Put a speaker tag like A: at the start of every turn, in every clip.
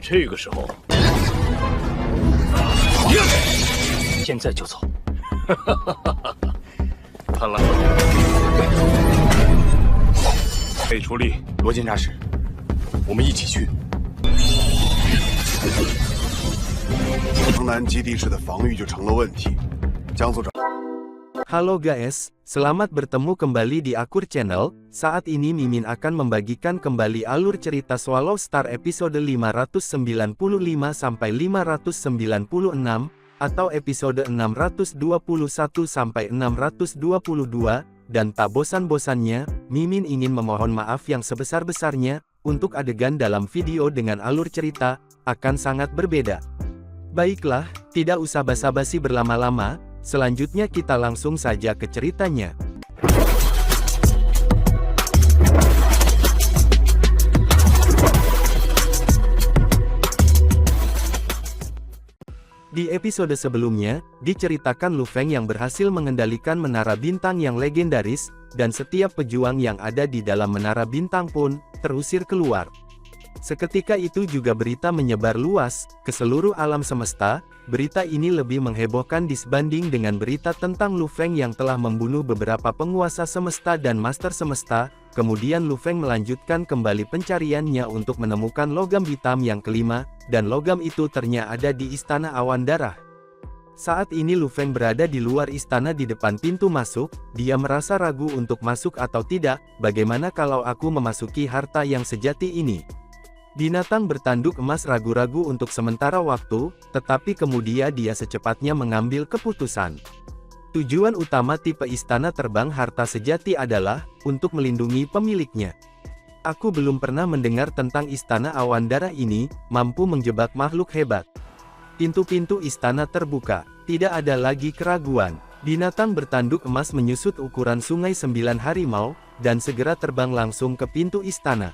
A: 这个时候，现在就走。看来被出力，
B: 罗检察使，我们一起去。
C: 城南基地市的防御就成了问题。江组长。
D: Halo guys, selamat bertemu kembali di Akur Channel. Saat ini Mimin akan membagikan kembali alur cerita Swallow Star episode 595 sampai 596 atau episode 621 sampai 622 dan tak bosan-bosannya, Mimin ingin memohon maaf yang sebesar-besarnya untuk adegan dalam video dengan alur cerita akan sangat berbeda. Baiklah, tidak usah basa-basi berlama-lama. Selanjutnya kita langsung saja ke ceritanya. Di episode sebelumnya, diceritakan Lu Feng yang berhasil mengendalikan menara bintang yang legendaris, dan setiap pejuang yang ada di dalam menara bintang pun terusir keluar. Seketika itu juga berita menyebar luas ke seluruh alam semesta. Berita ini lebih menghebohkan disebanding dengan berita tentang Lu Feng yang telah membunuh beberapa penguasa semesta dan master semesta. Kemudian Lu Feng melanjutkan kembali pencariannya untuk menemukan logam hitam yang kelima, dan logam itu ternyata ada di Istana Awan Darah. Saat ini Lu Feng berada di luar istana di depan pintu masuk. Dia merasa ragu untuk masuk atau tidak. Bagaimana kalau aku memasuki harta yang sejati ini? Binatang bertanduk emas ragu-ragu untuk sementara waktu, tetapi kemudian dia secepatnya mengambil keputusan. Tujuan utama tipe istana terbang harta sejati adalah untuk melindungi pemiliknya. Aku belum pernah mendengar tentang istana awan darah ini, mampu menjebak makhluk hebat. Pintu-pintu istana terbuka, tidak ada lagi keraguan. Binatang bertanduk emas menyusut ukuran sungai 9 harimau, dan segera terbang langsung ke pintu istana.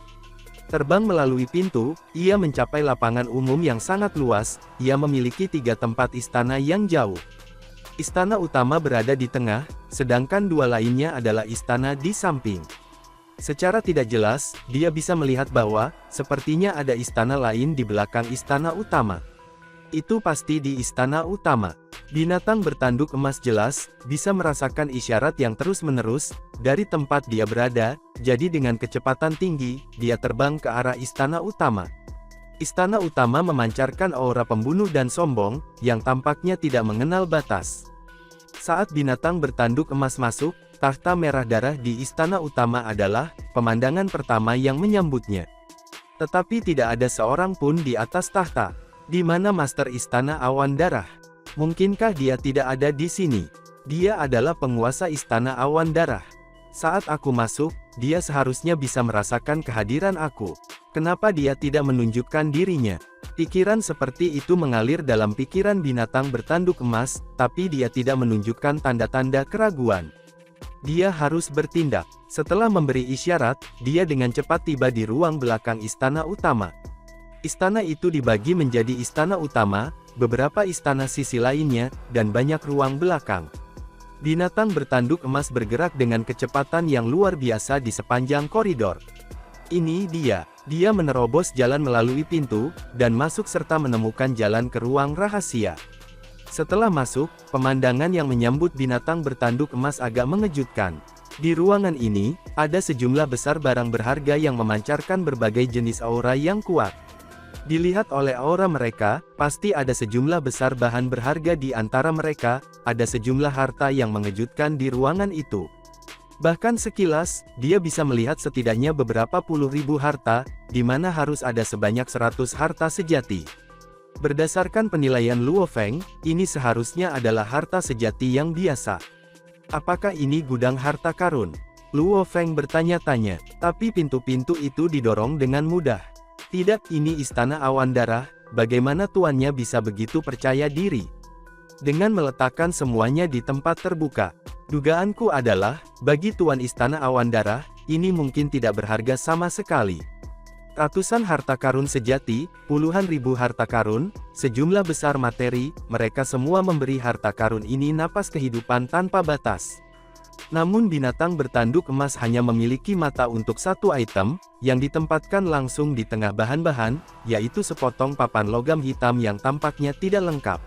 D: Terbang melalui pintu, ia mencapai lapangan umum yang sangat luas. Ia memiliki 3 tempat istana yang jauh. Istana utama berada di tengah, sedangkan 2 lainnya adalah istana di samping. Secara tidak jelas, dia bisa melihat bahwa, sepertinya ada istana lain di belakang istana utama. Itu pasti di istana utama. Binatang bertanduk emas jelas, bisa merasakan isyarat yang terus-menerus, dari tempat dia berada, jadi dengan kecepatan tinggi, dia terbang ke arah istana utama. Istana utama memancarkan aura pembunuh dan sombong, yang tampaknya tidak mengenal batas. Saat binatang bertanduk emas masuk, tahta merah darah di istana utama adalah, pemandangan pertama yang menyambutnya. Tetapi tidak ada seorang pun di atas tahta. Di mana master istana awan darah? Mungkinkah dia tidak ada di sini? Dia adalah penguasa istana awan darah. Saat aku masuk, dia seharusnya bisa merasakan kehadiran aku. Kenapa dia tidak menunjukkan dirinya? Pikiran seperti itu mengalir dalam pikiran binatang bertanduk emas, tapi dia tidak menunjukkan tanda-tanda keraguan. Dia harus bertindak. Setelah memberi isyarat, dia dengan cepat tiba di ruang belakang istana utama. Istana itu dibagi menjadi istana utama, beberapa istana sisi lainnya, dan banyak ruang belakang. Binatang bertanduk emas bergerak dengan kecepatan yang luar biasa di sepanjang koridor. Ini dia. Dia menerobos jalan melalui pintu, dan masuk serta menemukan jalan ke ruang rahasia. Setelah masuk, pemandangan yang menyambut binatang bertanduk emas agak mengejutkan. Di ruangan ini, ada sejumlah besar barang berharga yang memancarkan berbagai jenis aura yang kuat. Dilihat oleh aura mereka, pasti ada sejumlah besar bahan berharga di antara mereka, ada sejumlah harta yang mengejutkan di ruangan itu. Bahkan sekilas, dia bisa melihat setidaknya beberapa puluh ribu harta, di mana harus ada sebanyak 100 harta sejati. Berdasarkan penilaian Luo Feng, ini seharusnya adalah harta sejati yang biasa. Apakah ini gudang harta karun? Luo Feng bertanya-tanya, tapi pintu-pintu itu didorong dengan mudah. Tidak, ini istana awan darah, bagaimana tuannya bisa begitu percaya diri? Dengan meletakkan semuanya di tempat terbuka. Dugaanku adalah, bagi tuan istana awan darah, ini mungkin tidak berharga sama sekali. Ratusan harta karun sejati, puluhan ribu harta karun, sejumlah besar materi, mereka semua memberi harta karun ini napas kehidupan tanpa batas. Namun binatang bertanduk emas hanya memiliki mata untuk satu item, yang ditempatkan langsung di tengah bahan-bahan, yaitu sepotong papan logam hitam yang tampaknya tidak lengkap.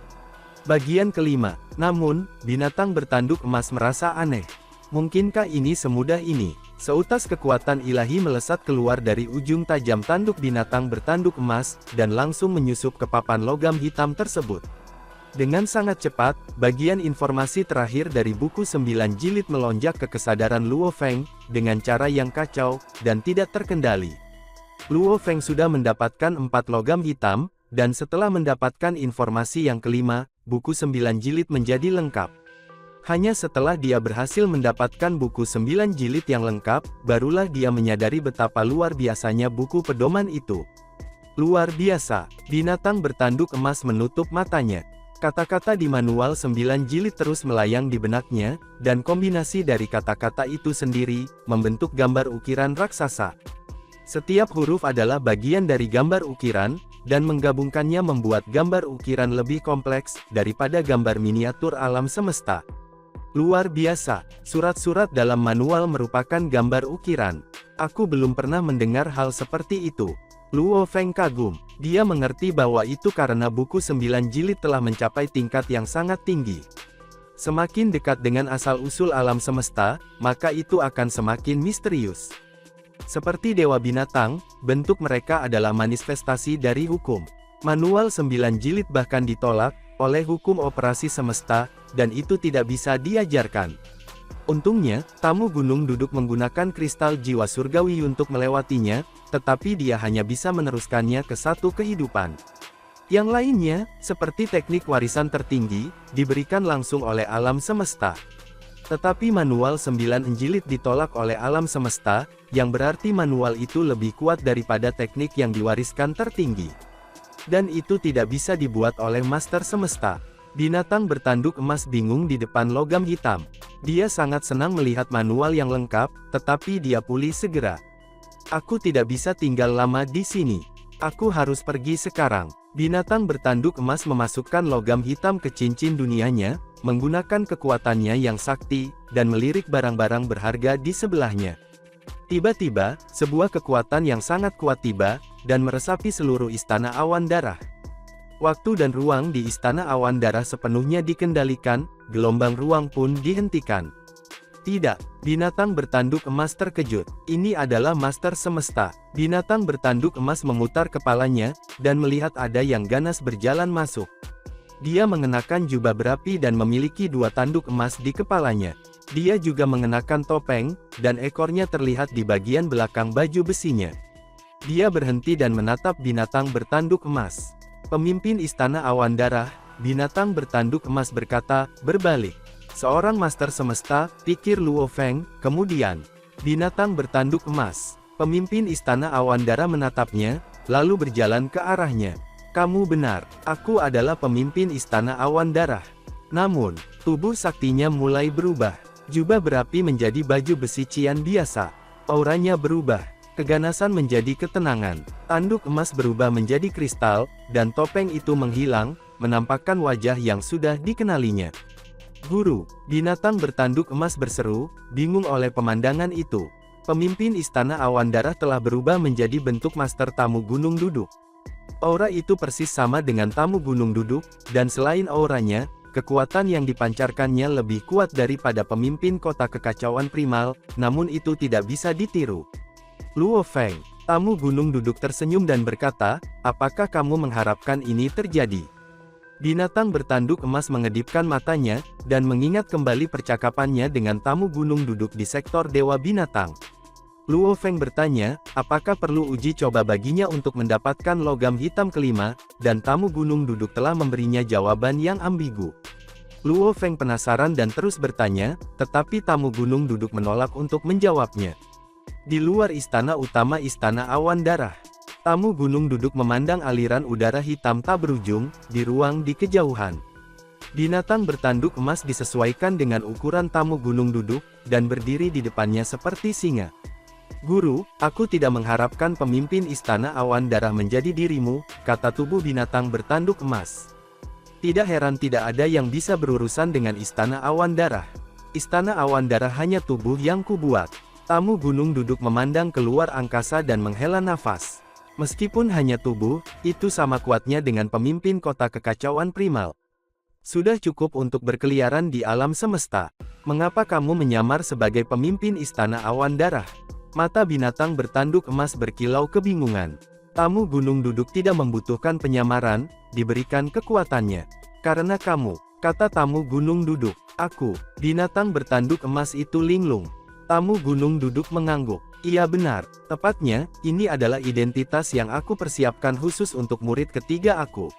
D: Bagian kelima, namun, binatang bertanduk emas merasa aneh. Mungkinkah ini semudah ini? Seutas kekuatan ilahi melesat keluar dari ujung tajam tanduk binatang bertanduk emas, dan langsung menyusup ke papan logam hitam tersebut. Dengan sangat cepat, bagian informasi terakhir dari buku 9 jilid melonjak ke kesadaran Luo Feng, dengan cara yang kacau, dan tidak terkendali. Luo Feng sudah mendapatkan 4 logam hitam, dan setelah mendapatkan informasi yang kelima, buku 9 jilid menjadi lengkap. Hanya setelah dia berhasil mendapatkan buku 9 jilid yang lengkap, barulah dia menyadari betapa luar biasanya buku pedoman itu. Luar biasa, binatang bertanduk emas menutup matanya. Kata-kata di manual 9 jilid terus melayang di benaknya, dan kombinasi dari kata-kata itu sendiri, membentuk gambar ukiran raksasa. Setiap huruf adalah bagian dari gambar ukiran, dan menggabungkannya membuat gambar ukiran lebih kompleks, daripada gambar miniatur alam semesta. Luar biasa, surat-surat dalam manual merupakan gambar ukiran. Aku belum pernah mendengar hal seperti itu. Luo Feng kagum. Dia mengerti bahwa itu karena buku 9 jilid telah mencapai tingkat yang sangat tinggi. Semakin dekat dengan asal-usul alam semesta, maka itu akan semakin misterius. Seperti dewa binatang, bentuk mereka adalah manifestasi dari hukum. Manual 9 jilid bahkan ditolak oleh hukum operasi semesta, dan itu tidak bisa diajarkan. Untungnya, tamu gunung duduk menggunakan kristal jiwa surgawi untuk melewatinya, tetapi dia hanya bisa meneruskannya ke satu kehidupan. Yang lainnya, seperti teknik warisan tertinggi, diberikan langsung oleh alam semesta. Tetapi manual 9 jilid ditolak oleh alam semesta, yang berarti manual itu lebih kuat daripada teknik yang diwariskan tertinggi. Dan itu tidak bisa dibuat oleh master semesta. Binatang bertanduk emas bingung di depan logam hitam. Dia sangat senang melihat manual yang lengkap, tetapi dia pulih segera. Aku tidak bisa tinggal lama di sini. Aku harus pergi sekarang. Binatang bertanduk emas memasukkan logam hitam ke cincin dunianya, menggunakan kekuatannya yang sakti, dan melirik barang-barang berharga di sebelahnya. Tiba-tiba, sebuah kekuatan yang sangat kuat tiba, dan meresapi seluruh istana awan darah. Waktu dan ruang di istana awan darah sepenuhnya dikendalikan, gelombang ruang pun dihentikan. Tidak, binatang bertanduk emas terkejut. Ini adalah master semesta. Binatang bertanduk emas memutar kepalanya, dan melihat ada yang ganas berjalan masuk. Dia mengenakan jubah berapi dan memiliki 2 tanduk emas di kepalanya. Dia juga mengenakan topeng, dan ekornya terlihat di bagian belakang baju besinya. Dia berhenti dan menatap binatang bertanduk emas. Pemimpin istana awan darah, binatang bertanduk emas berkata, berbalik. Seorang master semesta, pikir Luo Feng, kemudian. Binatang bertanduk emas. Pemimpin istana awan darah menatapnya, lalu berjalan ke arahnya. Kamu benar, aku adalah pemimpin istana awan darah. Namun, tubuh saktinya mulai berubah. Jubah berapi menjadi baju besi cian biasa. Auranya berubah. Keganasan menjadi ketenangan, tanduk emas berubah menjadi kristal, dan topeng itu menghilang, menampakkan wajah yang sudah dikenalinya. Guru, binatang bertanduk emas berseru, bingung oleh pemandangan itu. Pemimpin istana awan darah telah berubah menjadi bentuk master tamu gunung duduk. Aura itu persis sama dengan tamu gunung duduk, dan selain auranya, kekuatan yang dipancarkannya lebih kuat daripada pemimpin kota kekacauan primal, namun itu tidak bisa ditiru. Luo Feng, tamu gunung duduk tersenyum dan berkata, apakah kamu mengharapkan ini terjadi? Binatang bertanduk emas mengedipkan matanya, dan mengingat kembali percakapannya dengan tamu gunung duduk di sektor Dewa Binatang. Luo Feng bertanya, apakah perlu uji coba baginya untuk mendapatkan logam hitam kelima, dan tamu gunung duduk telah memberinya jawaban yang ambigu. Luo Feng penasaran dan terus bertanya, tetapi tamu gunung duduk menolak untuk menjawabnya. Di luar istana utama istana awan darah, tamu gunung duduk memandang aliran udara hitam tak berujung, di ruang di kejauhan. Binatang bertanduk emas disesuaikan dengan ukuran tamu gunung duduk, dan berdiri di depannya seperti singa. Guru, aku tidak mengharapkan pemimpin istana awan darah menjadi dirimu, kata tubuh binatang bertanduk emas. Tidak heran tidak ada yang bisa berurusan dengan istana awan darah. Istana awan darah hanya tubuh yang kubuat. Tamu gunung duduk memandang keluar angkasa dan menghela nafas. Meskipun hanya tubuh, itu sama kuatnya dengan pemimpin kota kekacauan primal. Sudah cukup untuk berkeliaran di alam semesta. Mengapa kamu menyamar sebagai pemimpin istana awan darah? Mata binatang bertanduk emas berkilau kebingungan. Tamu gunung duduk tidak membutuhkan penyamaran, diberikan kekuatannya. Karena kamu, kata tamu gunung duduk. Aku, binatang bertanduk emas itu linglung. Tamu gunung duduk mengangguk. Iya benar, tepatnya, ini adalah identitas yang aku persiapkan khusus untuk murid ketiga aku.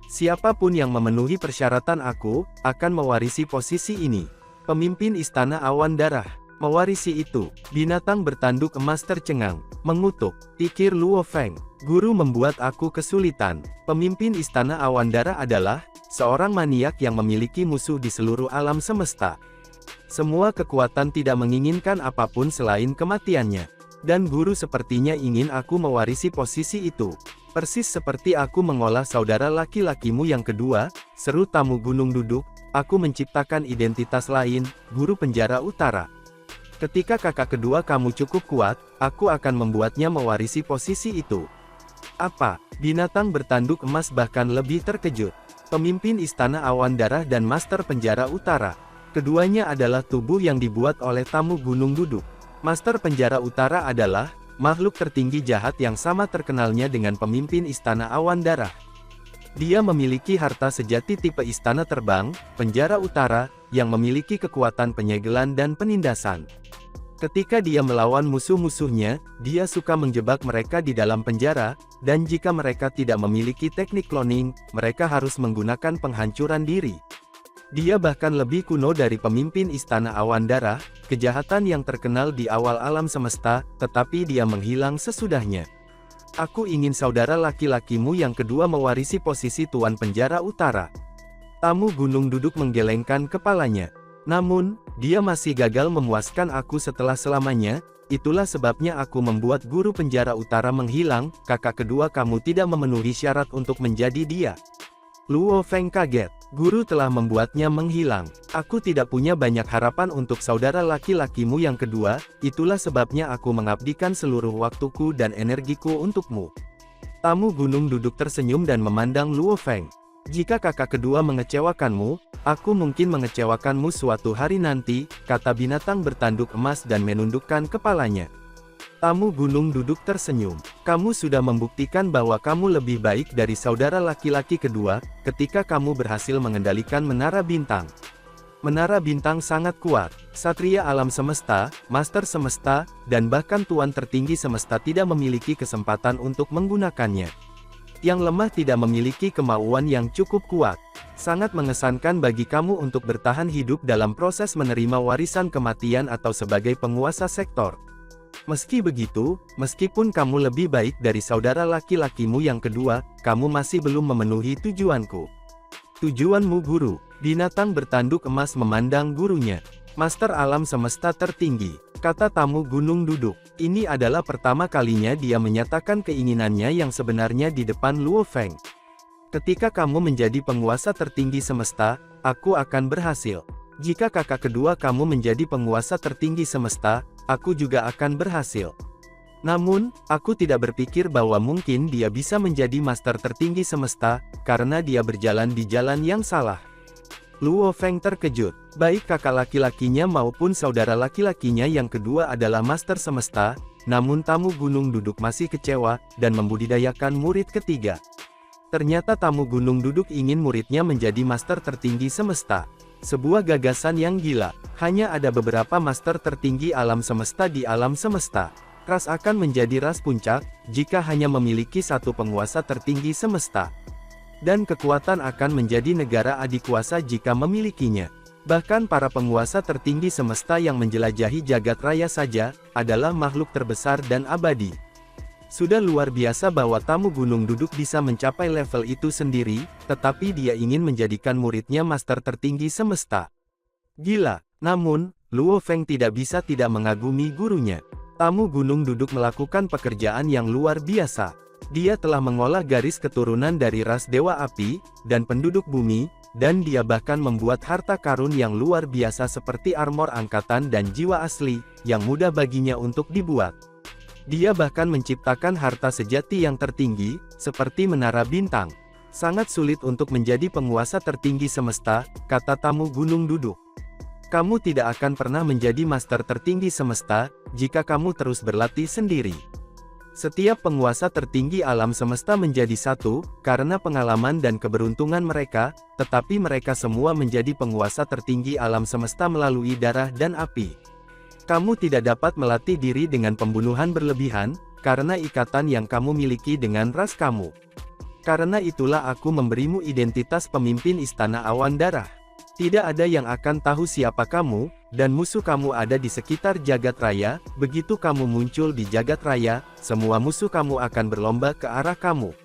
D: Siapapun yang memenuhi persyaratan aku, akan mewarisi posisi ini. Pemimpin istana awan darah. Mewarisi itu, binatang bertanduk emas tercengang, mengutuk, pikir Luo Feng. Guru membuat aku kesulitan. Pemimpin istana awan darah adalah seorang maniak yang memiliki musuh di seluruh alam semesta. Semua kekuatan tidak menginginkan apapun selain kematiannya. Dan guru sepertinya ingin aku mewarisi posisi itu. Persis seperti aku mengolah saudara laki-lakimu yang kedua, seru tamu gunung duduk, aku menciptakan identitas lain, guru penjara utara. Ketika kakak kedua kamu cukup kuat, aku akan membuatnya mewarisi posisi itu. Apa? Binatang bertanduk emas bahkan lebih terkejut. Pemimpin istana awan darah dan master penjara utara. Keduanya adalah tubuh yang dibuat oleh tamu gunung duduk. Master penjara utara adalah makhluk tertinggi jahat yang sama terkenalnya dengan pemimpin istana awan darah. Dia memiliki harta sejati tipe istana terbang, penjara utara, yang memiliki kekuatan penyegelan dan penindasan. Ketika dia melawan musuh-musuhnya, dia suka menjebak mereka di dalam penjara, dan jika mereka tidak memiliki teknik cloning, mereka harus menggunakan penghancuran diri. Dia bahkan lebih kuno dari pemimpin istana awan darah, kejahatan yang terkenal di awal alam semesta, tetapi dia menghilang sesudahnya. Aku ingin saudara laki-lakimu yang kedua mewarisi posisi tuan penjara utara. Tamu gunung duduk menggelengkan kepalanya. Namun, dia masih gagal memuaskan aku setelah selamanya, itulah sebabnya aku membuat guru penjara utara menghilang, kakak kedua kamu tidak memenuhi syarat untuk menjadi dia. Luo Feng kaget, guru telah membuatnya menghilang. Aku tidak punya banyak harapan untuk saudara laki-lakimu yang kedua, itulah sebabnya aku mengabdikan seluruh waktuku dan energiku untukmu. Tamu gunung duduk tersenyum dan memandang Luo Feng. Jika kakak kedua mengecewakanmu, aku mungkin mengecewakanmu suatu hari nanti, kata binatang bertanduk emas dan menundukkan kepalanya. Tamu gunung duduk tersenyum. Kamu sudah membuktikan bahwa kamu lebih baik dari saudara laki-laki kedua, ketika kamu berhasil mengendalikan menara bintang. Menara bintang sangat kuat. Satria alam semesta, master semesta, dan bahkan tuan tertinggi semesta tidak memiliki kesempatan untuk menggunakannya. Yang lemah tidak memiliki kemauan yang cukup kuat. Sangat mengesankan bagi kamu untuk bertahan hidup dalam proses menerima warisan kematian atau sebagai penguasa sektor. Meski begitu, meskipun kamu lebih baik dari saudara laki-lakimu yang kedua, kamu masih belum memenuhi tujuanku. Tujuanmu guru. Binatang bertanduk emas memandang gurunya. Master alam semesta tertinggi, kata tamu gunung duduk. Ini adalah pertama kalinya dia menyatakan keinginannya yang sebenarnya di depan Luo Feng. Ketika kamu menjadi penguasa tertinggi semesta, aku akan berhasil. Jika kakak kedua kamu menjadi penguasa tertinggi semesta, aku juga akan berhasil. Namun, aku tidak berpikir bahwa mungkin dia bisa menjadi master tertinggi semesta, karena dia berjalan di jalan yang salah. Luo Feng terkejut. Baik kakak laki-lakinya maupun saudara laki-lakinya yang kedua adalah master semesta, namun tamu gunung duduk masih kecewa, dan membudidayakan murid ketiga. Ternyata tamu gunung duduk ingin muridnya menjadi master tertinggi semesta. Sebuah gagasan yang gila. Hanya ada beberapa master tertinggi alam semesta di alam semesta. Ras akan menjadi ras puncak, jika hanya memiliki satu penguasa tertinggi semesta. Dan kekuatan akan menjadi negara adikuasa jika memilikinya. Bahkan para penguasa tertinggi semesta yang menjelajahi jagat raya saja, adalah makhluk terbesar dan abadi. Sudah luar biasa bahwa tamu gunung duduk bisa mencapai level itu sendiri, tetapi dia ingin menjadikan muridnya master tertinggi semesta. Gila. Namun, Luo Feng tidak bisa tidak mengagumi gurunya. Tamu gunung duduk melakukan pekerjaan yang luar biasa. Dia telah mengolah garis keturunan dari ras Dewa Api, dan penduduk bumi, dan dia bahkan membuat harta karun yang luar biasa seperti armor angkatan dan jiwa asli, yang mudah baginya untuk dibuat. Dia bahkan menciptakan harta sejati yang tertinggi, seperti menara bintang. Sangat sulit untuk menjadi penguasa tertinggi semesta, kata tamu gunung duduk. Kamu tidak akan pernah menjadi master tertinggi semesta, jika kamu terus berlatih sendiri. Setiap penguasa tertinggi alam semesta menjadi satu, karena pengalaman dan keberuntungan mereka, tetapi mereka semua menjadi penguasa tertinggi alam semesta melalui darah dan api. Kamu tidak dapat melatih diri dengan pembunuhan berlebihan, karena ikatan yang kamu miliki dengan ras kamu. Karena itulah aku memberimu identitas pemimpin Istana Awan Darah. Tidak ada yang akan tahu siapa kamu, dan musuh kamu ada di sekitar jagat raya. Begitu kamu muncul di jagat raya, semua musuh kamu akan berlomba ke arah kamu.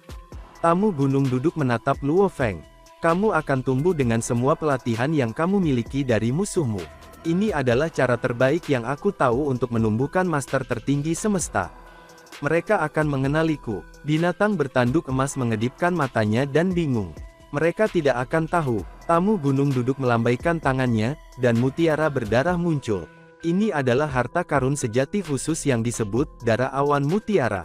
D: Tamu gunung duduk menatap Luo Feng. Kamu akan tumbuh dengan semua pelatihan yang kamu miliki dari musuhmu. Ini adalah cara terbaik yang aku tahu untuk menumbuhkan master tertinggi semesta. Mereka akan mengenaliku. Binatang bertanduk emas mengedipkan matanya dan bingung. Mereka tidak akan tahu. Tamu gunung duduk melambaikan tangannya, dan mutiara berdarah muncul. Ini adalah harta karun sejati khusus yang disebut darah awan mutiara.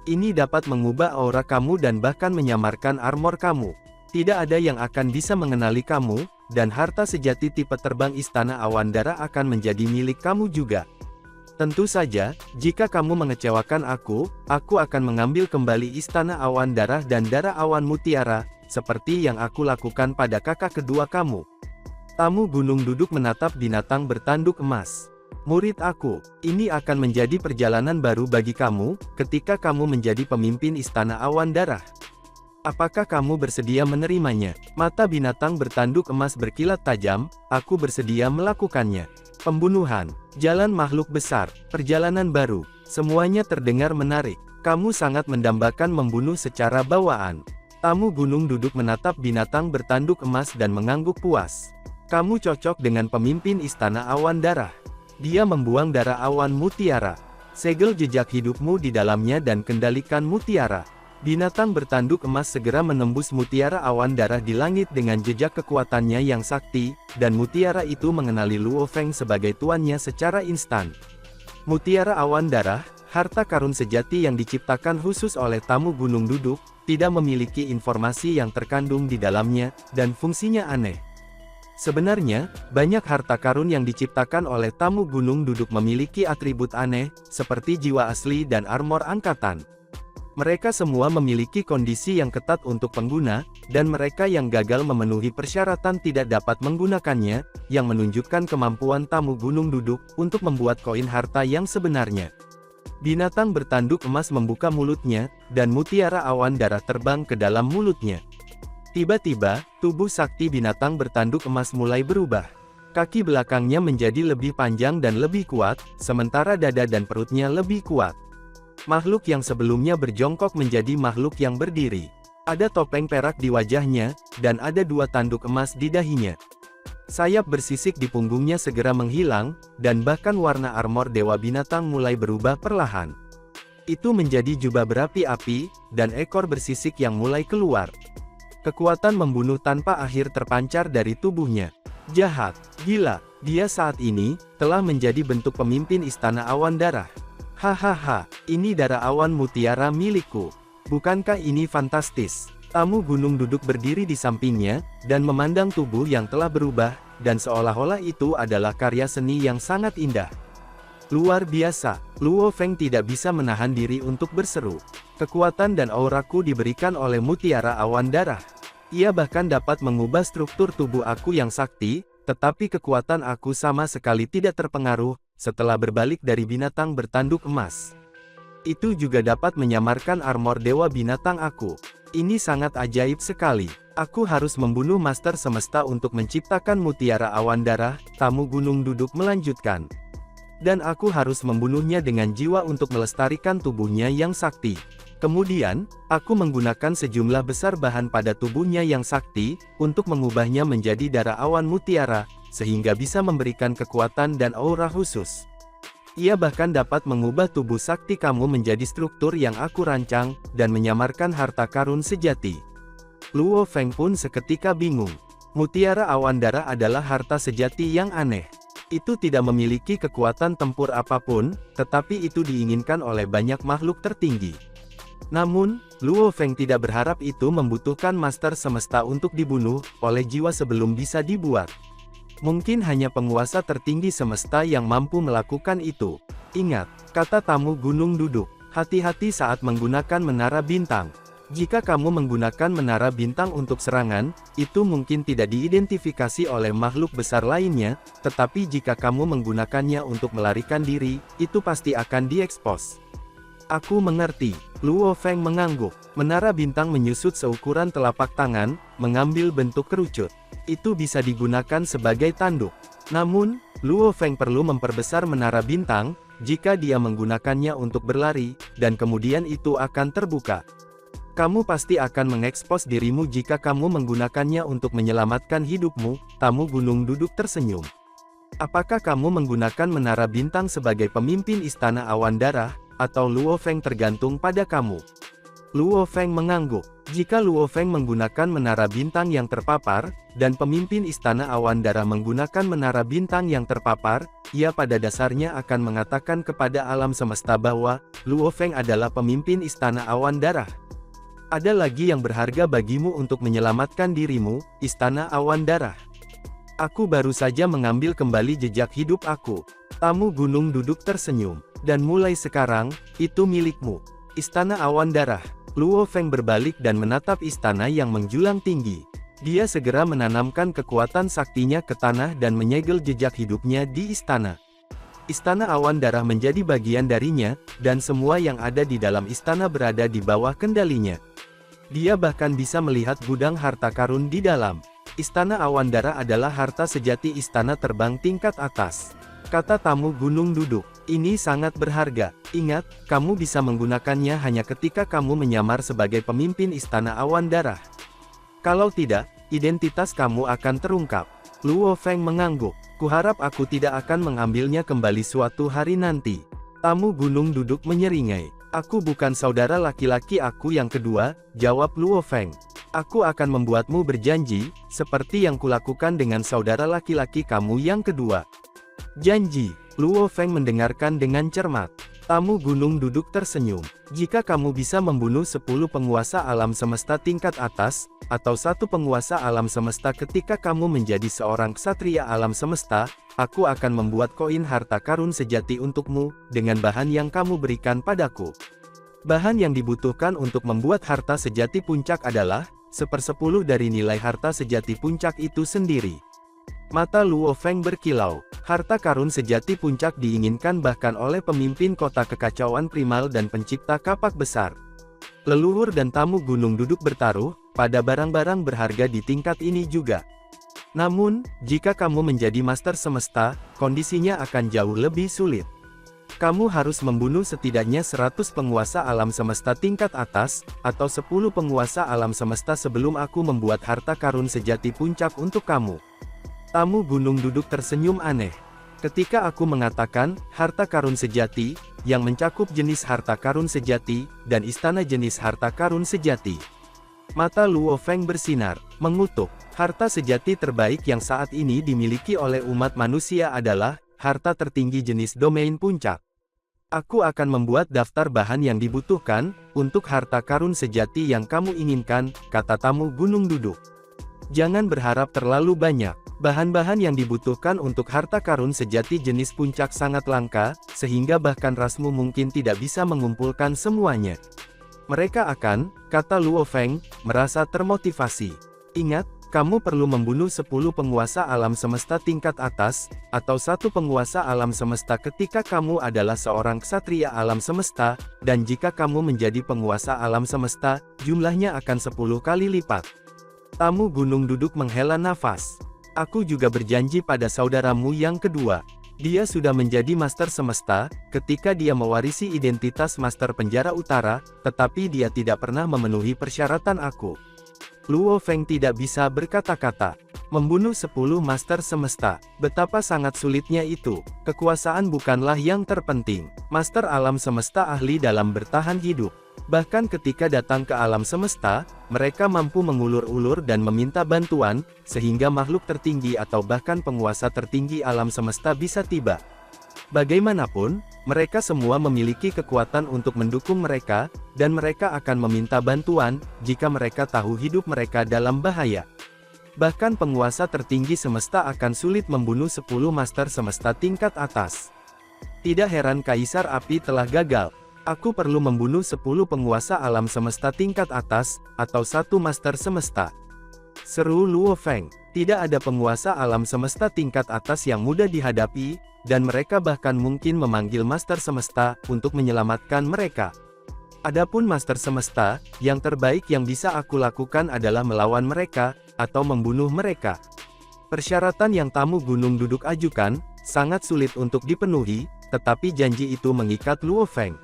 D: Ini dapat mengubah aura kamu dan bahkan menyamarkan armor kamu. Tidak ada yang akan bisa mengenali kamu, dan harta sejati tipe terbang Istana Awan Darah akan menjadi milik kamu juga. Tentu saja, jika kamu mengecewakan aku akan mengambil kembali Istana Awan Darah dan darah awan mutiara, seperti yang aku lakukan pada kakak kedua kamu. Tamu gunung duduk menatap binatang bertanduk emas. Murid aku, ini akan menjadi perjalanan baru bagi kamu, ketika kamu menjadi pemimpin Istana Awan Darah. Apakah kamu bersedia menerimanya? Mata binatang bertanduk emas berkilat tajam. Aku bersedia melakukannya. Pembunuhan, jalan makhluk besar, perjalanan baru, semuanya terdengar menarik. Kamu sangat mendambakan membunuh secara bawaan. Tamu gunung duduk menatap binatang bertanduk emas dan mengangguk puas. Kamu cocok dengan pemimpin Istana Awan Darah. Dia membuang darah awan mutiara. Segel jejak hidupmu di dalamnya dan kendalikan mutiara. Binatang bertanduk emas segera menembus mutiara awan darah di langit dengan jejak kekuatannya yang sakti, dan mutiara itu mengenali Luo Feng sebagai tuannya secara instan. Mutiara awan darah, harta karun sejati yang diciptakan khusus oleh tamu gunung duduk, tidak memiliki informasi yang terkandung di dalamnya, dan fungsinya aneh. Sebenarnya, banyak harta karun yang diciptakan oleh tamu gunung duduk memiliki atribut aneh, seperti jiwa asli dan armor angkatan. Mereka semua memiliki kondisi yang ketat untuk pengguna, dan mereka yang gagal memenuhi persyaratan tidak dapat menggunakannya, yang menunjukkan kemampuan tamu gunung duduk untuk membuat koin harta yang sebenarnya. Binatang bertanduk emas membuka mulutnya, dan mutiara awan darah terbang ke dalam mulutnya. Tiba-tiba, tubuh sakti binatang bertanduk emas mulai berubah. Kaki belakangnya menjadi lebih panjang dan lebih kuat, sementara dada dan perutnya lebih kuat. Makhluk yang sebelumnya berjongkok menjadi makhluk yang berdiri. Ada topeng perak di wajahnya, dan ada dua tanduk emas di dahinya. Sayap bersisik di punggungnya segera menghilang, dan bahkan warna armor Dewa Binatang mulai berubah perlahan. Itu menjadi jubah berapi-api, dan ekor bersisik yang mulai keluar. Kekuatan membunuh tanpa akhir terpancar dari tubuhnya. Jahat, gila, dia saat ini telah menjadi bentuk pemimpin Istana Awan Darah. Hahaha, ini darah awan mutiara milikku. Bukankah ini fantastis? Tamu gunung duduk berdiri di sampingnya, dan memandang tubuh yang telah berubah, dan seolah-olah itu adalah karya seni yang sangat indah. Luar biasa, Luo Feng tidak bisa menahan diri untuk berseru. Kekuatan dan auraku diberikan oleh mutiara awan darah. Ia bahkan dapat mengubah struktur tubuh aku yang sakti, tetapi kekuatan aku sama sekali tidak terpengaruh, setelah berbalik dari binatang bertanduk emas. Itu juga dapat menyamarkan armor Dewa Binatang aku. Ini sangat ajaib sekali. Aku harus membunuh Master Semesta untuk menciptakan mutiara awan darah, tamu gunung duduk melanjutkan. Dan aku harus membunuhnya dengan jiwa untuk melestarikan tubuhnya yang sakti. Kemudian, aku menggunakan sejumlah besar bahan pada tubuhnya yang sakti, untuk mengubahnya menjadi darah awan mutiara, sehingga bisa memberikan kekuatan dan aura khusus. Ia bahkan dapat mengubah tubuh sakti kamu menjadi struktur yang aku rancang, dan menyamarkan harta karun sejati. Luo Feng pun seketika bingung. Mutiara awan darah adalah harta sejati yang aneh. Itu tidak memiliki kekuatan tempur apapun, tetapi itu diinginkan oleh banyak makhluk tertinggi. Namun, Luo Feng tidak berharap itu membutuhkan master semesta untuk dibunuh oleh jiwa sebelum bisa dibuat. Mungkin hanya penguasa tertinggi semesta yang mampu melakukan itu. Ingat, kata tamu gunung duduk, hati-hati saat menggunakan menara bintang. Jika kamu menggunakan menara bintang untuk serangan, itu mungkin tidak diidentifikasi oleh makhluk besar lainnya, tetapi jika kamu menggunakannya untuk melarikan diri, itu pasti akan diekspos. Aku mengerti. Luo Feng mengangguk. Menara bintang menyusut seukuran telapak tangan, mengambil bentuk kerucut. Itu bisa digunakan sebagai tanduk. Namun, Luo Feng perlu memperbesar menara bintang, jika dia menggunakannya untuk berlari, dan kemudian itu akan terbuka. Kamu pasti akan mengekspos dirimu jika kamu menggunakannya untuk menyelamatkan hidupmu. Tamu gunung duduk tersenyum. Apakah kamu menggunakan menara bintang sebagai pemimpin istana awan darah, atau Luo Feng tergantung pada kamu? Luo Feng mengangguk. Jika Luo Feng menggunakan menara bintang yang terpapar, dan pemimpin istana awan darah menggunakan menara bintang yang terpapar, ia pada dasarnya akan mengatakan kepada alam semesta bahwa Luo Feng adalah pemimpin istana awan darah. Ada lagi yang berharga bagimu untuk menyelamatkan dirimu, istana awan darah. Aku baru saja mengambil kembali jejak hidup aku. Tamu gunung duduk tersenyum. Dan mulai sekarang, itu milikmu. Istana awan darah. Luo Feng berbalik dan menatap istana yang menjulang tinggi. Dia segera menanamkan kekuatan saktinya ke tanah dan menyegel jejak hidupnya di istana. Istana awan darah menjadi bagian darinya, dan semua yang ada di dalam istana berada di bawah kendalinya. Dia bahkan bisa melihat gudang harta karun di dalam. Istana awan darah adalah harta sejati istana terbang tingkat atas. Kata tamu gunung duduk, ini sangat berharga. Ingat, kamu bisa menggunakannya hanya ketika kamu menyamar sebagai pemimpin istana awan darah. Kalau tidak, identitas kamu akan terungkap. Luo Feng mengangguk. Kuharap aku tidak akan mengambilnya kembali suatu hari nanti. Tamu gunung duduk menyeringai. Aku bukan saudara laki-laki aku yang kedua, jawab Luo Feng. Aku akan membuatmu berjanji, seperti yang kulakukan dengan saudara laki-laki kamu yang kedua. Janji. Luo Feng mendengarkan dengan cermat. Tamu gunung duduk tersenyum. Jika kamu bisa membunuh 10 penguasa alam semesta tingkat atas, atau 1 penguasa alam semesta ketika kamu menjadi seorang ksatria alam semesta, aku akan membuat koin harta karun sejati untukmu, dengan bahan yang kamu berikan padaku. Bahan yang dibutuhkan untuk membuat harta sejati puncak adalah 1/10 dari nilai harta sejati puncak itu sendiri. Mata Luo Feng berkilau. Harta karun sejati puncak diinginkan bahkan oleh pemimpin kota kekacauan primal dan pencipta kapak besar. Leluhur dan tamu gunung duduk bertaruh pada barang-barang berharga di tingkat ini juga. Namun, jika kamu menjadi master semesta, kondisinya akan jauh lebih sulit. Kamu harus membunuh setidaknya 100 penguasa alam semesta tingkat atas, atau 10 penguasa alam semesta sebelum aku membuat harta karun sejati puncak untuk kamu. Tamu gunung duduk tersenyum aneh. Ketika aku mengatakan, harta karun sejati, yang mencakup jenis harta karun sejati, dan istana jenis harta karun sejati. Mata Luo Feng bersinar, mengutuk. Harta sejati terbaik yang saat ini dimiliki oleh umat manusia adalah, harta tertinggi jenis domain puncak. Aku akan membuat daftar bahan yang dibutuhkan, untuk harta karun sejati yang kamu inginkan, kata tamu gunung duduk. Jangan berharap terlalu banyak. Bahan-bahan yang dibutuhkan untuk harta karun sejati jenis puncak sangat langka, sehingga bahkan rasmu mungkin tidak bisa mengumpulkan semuanya. Mereka akan, kata Luo Feng, merasa termotivasi. Ingat, kamu perlu membunuh 10 penguasa alam semesta tingkat atas, atau 1 penguasa alam semesta ketika kamu adalah seorang ksatria alam semesta, dan jika kamu menjadi penguasa alam semesta, jumlahnya akan 10 kali lipat. Tamu gunung duduk menghela nafas. Aku juga berjanji pada saudaramu yang kedua. Dia sudah menjadi master semesta, ketika dia mewarisi identitas master penjara utara, tetapi dia tidak pernah memenuhi persyaratan aku. Luo Feng tidak bisa berkata-kata. Membunuh 10 Master Semesta. Betapa sangat sulitnya itu. Kekuasaan bukanlah yang terpenting. Master alam semesta ahli dalam bertahan hidup. Bahkan ketika datang ke alam semesta, mereka mampu mengulur-ulur dan meminta bantuan, sehingga makhluk tertinggi atau bahkan penguasa tertinggi alam semesta bisa tiba. Bagaimanapun, mereka semua memiliki kekuatan untuk mendukung mereka, dan mereka akan meminta bantuan, jika mereka tahu hidup mereka dalam bahaya. Bahkan penguasa tertinggi semesta akan sulit membunuh 10 Master Semesta tingkat atas. Tidak heran Kaisar Api telah gagal. Aku perlu membunuh 10 penguasa alam semesta tingkat atas, atau 1 Master Semesta. Seru Luo Feng. Tidak ada penguasa alam semesta tingkat atas yang mudah dihadapi, dan mereka bahkan mungkin memanggil Master Semesta untuk menyelamatkan mereka. Adapun Master Semesta, yang terbaik yang bisa aku lakukan adalah melawan mereka, atau membunuh mereka. Persyaratan yang tamu Gunung Duduk ajukan, sangat sulit untuk dipenuhi, tetapi janji itu mengikat Luo Feng.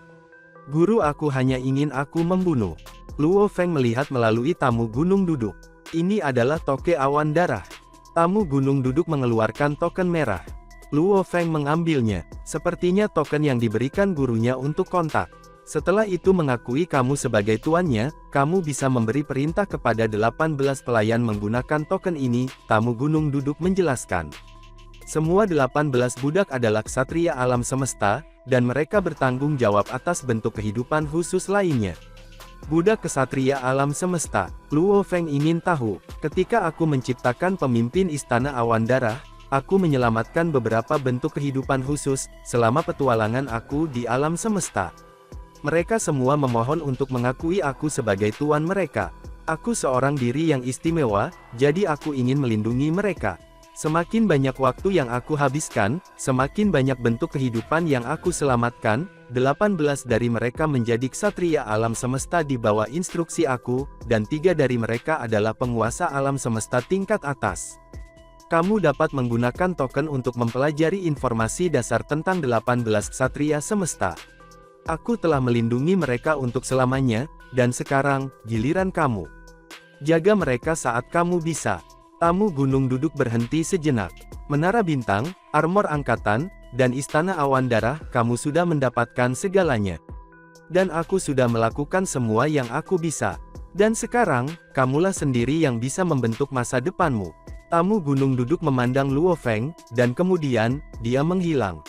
D: Guru aku hanya ingin aku membunuh. Luo Feng melihat melalui tamu Gunung Duduk. Ini adalah toke awan darah. Tamu Gunung Duduk mengeluarkan token merah. Luo Feng mengambilnya. Sepertinya token yang diberikan gurunya untuk kontak. Setelah itu mengakui kamu sebagai tuannya, kamu bisa memberi perintah kepada 18 pelayan menggunakan token ini, tamu Gunung Duduk menjelaskan. Semua 18 budak adalah ksatria alam semesta, dan mereka bertanggung jawab atas bentuk kehidupan khusus lainnya. Budak ksatria alam semesta, Luo Feng ingin tahu, ketika aku menciptakan pemimpin istana awan darah, aku menyelamatkan beberapa bentuk kehidupan khusus, selama petualangan aku di alam semesta. Mereka semua memohon untuk mengakui aku sebagai tuan mereka. Aku seorang diri yang istimewa, jadi aku ingin melindungi mereka. Semakin banyak waktu yang aku habiskan, semakin banyak bentuk kehidupan yang aku selamatkan. 18 dari mereka menjadi ksatria alam semesta di bawah instruksi aku, dan 3 dari mereka adalah penguasa alam semesta tingkat atas. Kamu dapat menggunakan token untuk mempelajari informasi dasar tentang 18 ksatria semesta. Aku telah melindungi mereka untuk selamanya, dan sekarang, giliran kamu. Jaga mereka saat kamu bisa. Tamu Gunung Duduk berhenti sejenak. Menara bintang, armor angkatan, dan istana awan darah, kamu sudah mendapatkan segalanya. Dan aku sudah melakukan semua yang aku bisa. Dan sekarang, kamulah sendiri yang bisa membentuk masa depanmu. Tamu Gunung Duduk memandang Luo Feng, dan kemudian, dia menghilang.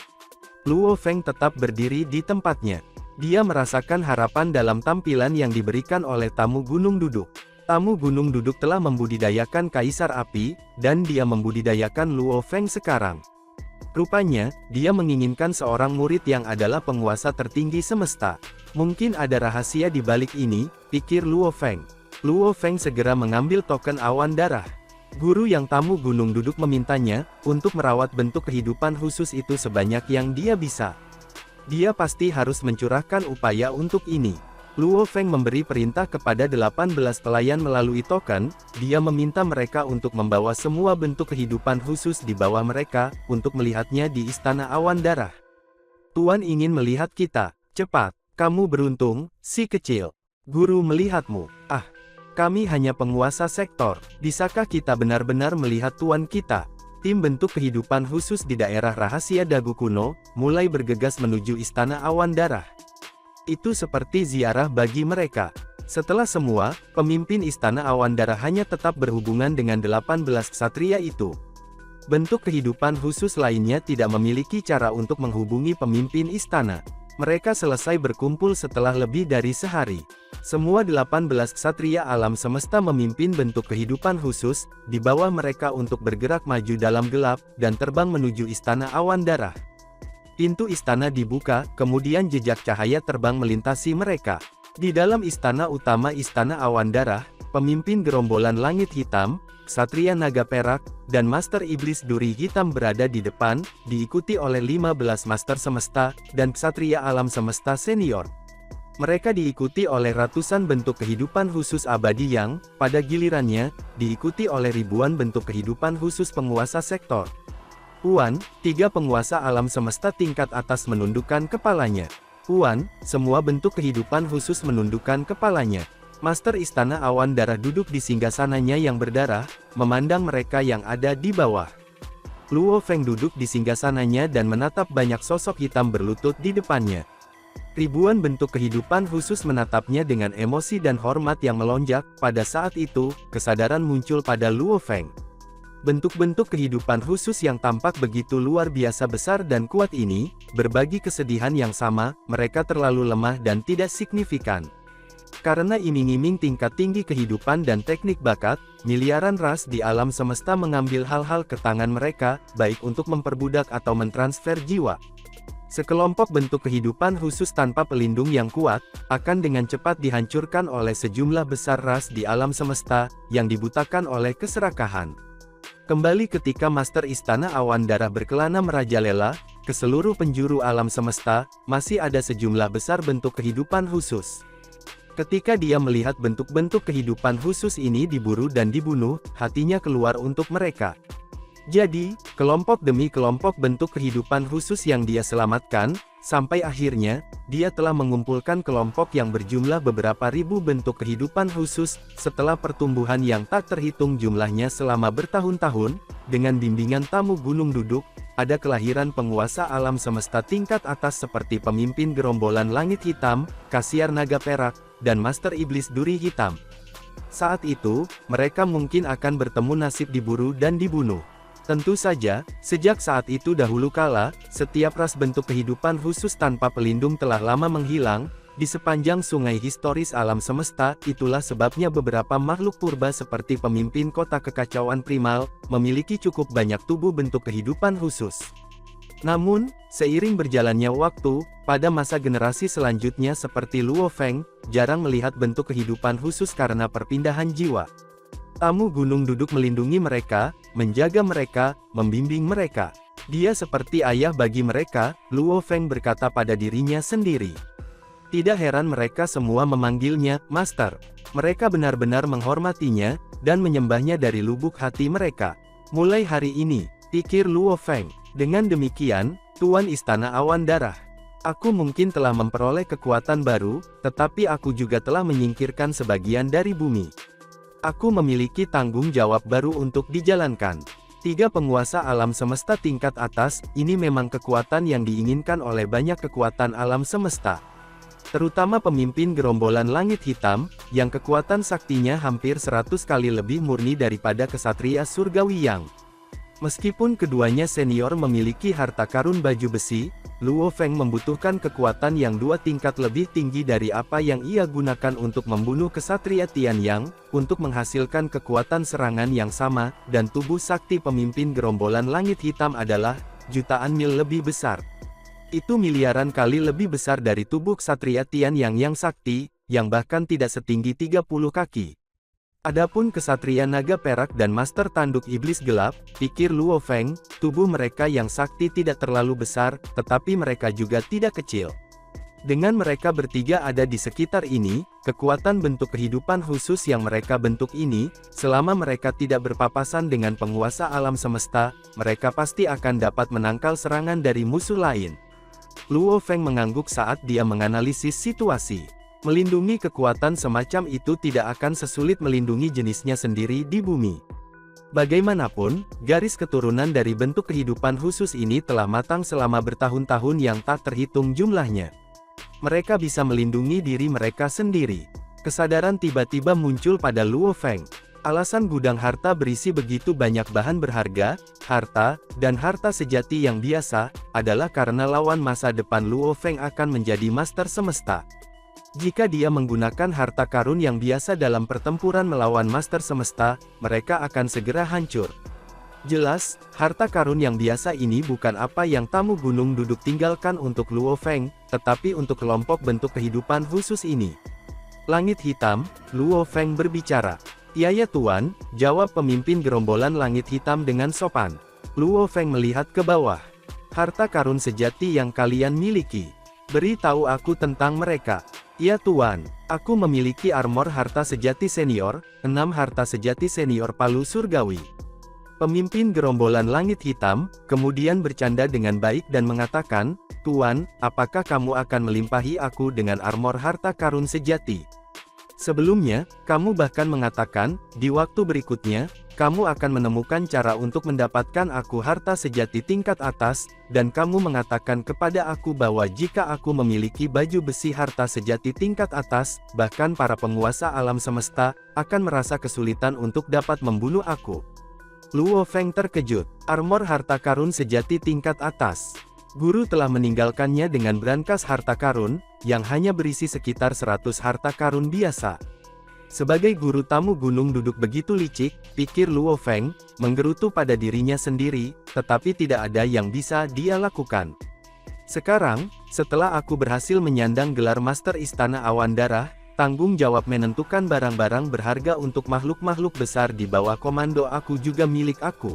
D: Luo Feng tetap berdiri di tempatnya. Dia merasakan harapan dalam tampilan yang diberikan oleh tamu Gunung Duduk. Tamu Gunung Duduk telah membudidayakan Kaisar Api, dan dia membudidayakan Luo Feng sekarang. Rupanya, dia menginginkan seorang murid yang adalah penguasa tertinggi semesta. Mungkin ada rahasia di balik ini, pikir Luo Feng. Luo Feng segera mengambil token awan darah. Guru yang tamu Gunung Duduk memintanya, untuk merawat bentuk kehidupan khusus itu sebanyak yang dia bisa. Dia pasti harus mencurahkan upaya untuk ini. Luo Feng memberi perintah kepada 18 pelayan melalui token, dia meminta mereka untuk membawa semua bentuk kehidupan khusus di bawah mereka, untuk melihatnya di Istana Awan Darah. Tuan ingin melihat kita, cepat, kamu beruntung, si kecil. Guru melihatmu, kami hanya penguasa sektor, bisakah kita benar-benar melihat tuan kita? Tim bentuk kehidupan khusus di daerah rahasia Dagu Kuno, mulai bergegas menuju Istana Awan Darah. Itu seperti ziarah bagi mereka. Setelah semua, pemimpin Istana Awan Darah hanya tetap berhubungan dengan 18 ksatria itu. Bentuk kehidupan khusus lainnya tidak memiliki cara untuk menghubungi pemimpin istana. Mereka selesai berkumpul setelah lebih dari sehari. Semua 18 ksatria alam semesta memimpin bentuk kehidupan khusus, di bawah mereka untuk bergerak maju dalam gelap, dan terbang menuju Istana Awan Darah. Pintu istana dibuka, kemudian jejak cahaya terbang melintasi mereka. Di dalam istana utama Istana Awan Darah, pemimpin gerombolan langit hitam, ksatria naga perak, dan Master Iblis Duri Hitam berada di depan, diikuti oleh 15 Master Semesta, dan ksatria alam semesta senior. Mereka diikuti oleh ratusan bentuk kehidupan khusus abadi yang, pada gilirannya, diikuti oleh ribuan bentuk kehidupan khusus penguasa sektor. Puan, 3 penguasa alam semesta tingkat atas menundukkan kepalanya. Puan, semua bentuk kehidupan khusus menundukkan kepalanya. Master Istana Awan Darah duduk di singgasananya yang berdarah, memandang mereka yang ada di bawah. Luo Feng duduk di singgasananya dan menatap banyak sosok hitam berlutut di depannya. Ribuan bentuk kehidupan khusus menatapnya dengan emosi dan hormat yang melonjak. Pada saat itu, kesadaran muncul pada Luo Feng. Bentuk-bentuk kehidupan khusus yang tampak begitu luar biasa besar dan kuat ini, berbagi kesedihan yang sama, mereka terlalu lemah dan tidak signifikan. Karena iming-iming tingkat tinggi kehidupan dan teknik bakat, miliaran ras di alam semesta mengambil hal-hal ke tangan mereka, baik untuk memperbudak atau mentransfer jiwa. Sekelompok bentuk kehidupan khusus tanpa pelindung yang kuat, akan dengan cepat dihancurkan oleh sejumlah besar ras di alam semesta, yang dibutakan oleh keserakahan. Kembali ketika Master Istana Awan Darah berkelana merajalela, ke seluruh penjuru alam semesta, masih ada sejumlah besar bentuk kehidupan khusus. Ketika dia melihat bentuk-bentuk kehidupan khusus ini diburu dan dibunuh, hatinya keluar untuk mereka. Jadi, kelompok demi kelompok bentuk kehidupan khusus yang dia selamatkan, sampai akhirnya, dia telah mengumpulkan kelompok yang berjumlah beberapa ribu bentuk kehidupan khusus, setelah pertumbuhan yang tak terhitung jumlahnya selama bertahun-tahun, dengan bimbingan tamu gunung duduk, ada kelahiran penguasa alam semesta tingkat atas seperti pemimpin gerombolan langit hitam, Kasiar Naga Perak, dan Master Iblis Duri Hitam. Saat itu, mereka mungkin akan bertemu nasib diburu dan dibunuh. Tentu saja, sejak saat itu dahulu kala, setiap ras bentuk kehidupan khusus tanpa pelindung telah lama menghilang, di sepanjang sungai historis alam semesta. Itulah sebabnya beberapa makhluk purba seperti pemimpin kota kekacauan primal, memiliki cukup banyak tubuh bentuk kehidupan khusus. Namun, seiring berjalannya waktu, pada masa generasi selanjutnya seperti Luo Feng, jarang melihat bentuk kehidupan khusus karena perpindahan jiwa. Tamu gunung duduk melindungi mereka, menjaga mereka, membimbing mereka. Dia seperti ayah bagi mereka, Luo Feng berkata pada dirinya sendiri. Tidak heran mereka semua memanggilnya Master. Mereka benar-benar menghormatinya, dan menyembahnya dari lubuk hati mereka. Mulai hari ini, pikir Luo Feng. Dengan demikian, Tuan Istana Awan Darah, aku mungkin telah memperoleh kekuatan baru, tetapi aku juga telah menyingkirkan sebagian dari bumi. Aku memiliki tanggung jawab baru untuk dijalankan. 3 penguasa alam semesta tingkat atas, ini memang kekuatan yang diinginkan oleh banyak kekuatan alam semesta. Terutama pemimpin gerombolan langit hitam, yang kekuatan saktinya hampir 100 kali lebih murni daripada kesatria surgawi yang. Meskipun keduanya senior memiliki harta karun baju besi, Luo Feng membutuhkan kekuatan yang 2 tingkat lebih tinggi dari apa yang ia gunakan untuk membunuh kesatria Tian Yang, untuk menghasilkan kekuatan serangan yang sama, dan tubuh sakti pemimpin gerombolan langit hitam adalah jutaan mil lebih besar. Itu miliaran kali lebih besar dari tubuh kesatria Tian yang sakti, yang bahkan tidak setinggi 30 kaki. Adapun kesatria naga perak dan master tanduk iblis gelap, pikir Luo Feng, tubuh mereka yang sakti tidak terlalu besar, tetapi mereka juga tidak kecil. Dengan mereka bertiga ada di sekitar ini, kekuatan bentuk kehidupan khusus yang mereka bentuk ini, selama mereka tidak berpapasan dengan penguasa alam semesta, mereka pasti akan dapat menangkal serangan dari musuh lain. Luo Feng mengangguk saat dia menganalisis situasi. Melindungi kekuatan semacam itu tidak akan sesulit melindungi jenisnya sendiri di bumi. Bagaimanapun, garis keturunan dari bentuk kehidupan khusus ini telah matang selama bertahun-tahun yang tak terhitung jumlahnya. Mereka bisa melindungi diri mereka sendiri. Kesadaran tiba-tiba muncul pada Luo Feng. Alasan gudang harta berisi begitu banyak bahan berharga, harta, dan harta sejati yang biasa, adalah karena lawan masa depan Luo Feng akan menjadi master semesta. Jika dia menggunakan harta karun yang biasa dalam pertempuran melawan master semesta, mereka akan segera hancur. Jelas, harta karun yang biasa ini bukan apa yang tamu gunung duduk tinggalkan untuk Luo Feng, tetapi untuk kelompok bentuk kehidupan khusus ini. Langit hitam, Luo Feng berbicara. "Iya ya Tuan," jawab pemimpin gerombolan langit hitam dengan sopan. Luo Feng melihat ke bawah. "Harta karun sejati yang kalian miliki. Beritahu aku tentang mereka." "Ya Tuan, aku memiliki armor harta sejati senior, 6 harta sejati senior palu surgawi." Pemimpin gerombolan langit hitam, kemudian bercanda dengan baik dan mengatakan, "Tuan, apakah kamu akan melimpahi aku dengan armor harta karun sejati?" Sebelumnya, kamu bahkan mengatakan, di waktu berikutnya, kamu akan menemukan cara untuk mendapatkan aku harta sejati tingkat atas, dan kamu mengatakan kepada aku bahwa jika aku memiliki baju besi harta sejati tingkat atas, bahkan para penguasa alam semesta, akan merasa kesulitan untuk dapat membunuh aku. Luo Feng terkejut. Armor harta karun sejati tingkat atas. Guru telah meninggalkannya dengan brankas harta karun, yang hanya berisi sekitar 100 harta karun biasa. Sebagai guru tamu gunung duduk begitu licik, pikir Luo Feng, menggerutu pada dirinya sendiri, tetapi tidak ada yang bisa dia lakukan. Sekarang, setelah aku berhasil menyandang gelar Master Istana Awan Darah, tanggung jawab menentukan barang-barang berharga untuk makhluk-makhluk besar di bawah komando aku juga milik aku.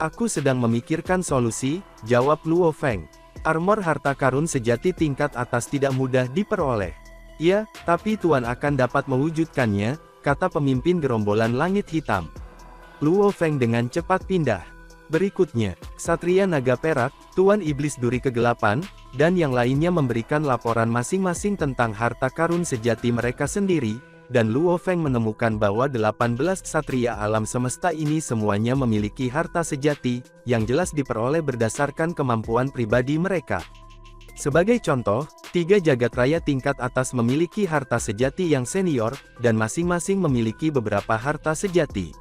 D: Aku sedang memikirkan solusi, jawab Luo Feng. Armor harta karun sejati tingkat atas tidak mudah diperoleh. Ya, tapi Tuan akan dapat mewujudkannya, kata pemimpin gerombolan langit hitam. Luo Feng dengan cepat pindah. Berikutnya, Ksatria Naga Perak, Tuan Iblis Duri Kegelapan, dan yang lainnya memberikan laporan masing-masing tentang harta karun sejati mereka sendiri, dan Luo Feng menemukan bahwa 18 ksatria alam semesta ini semuanya memiliki harta sejati, yang jelas diperoleh berdasarkan kemampuan pribadi mereka. Sebagai contoh, 3 jagat raya tingkat atas memiliki harta sejati yang senior, dan masing-masing memiliki beberapa harta sejati.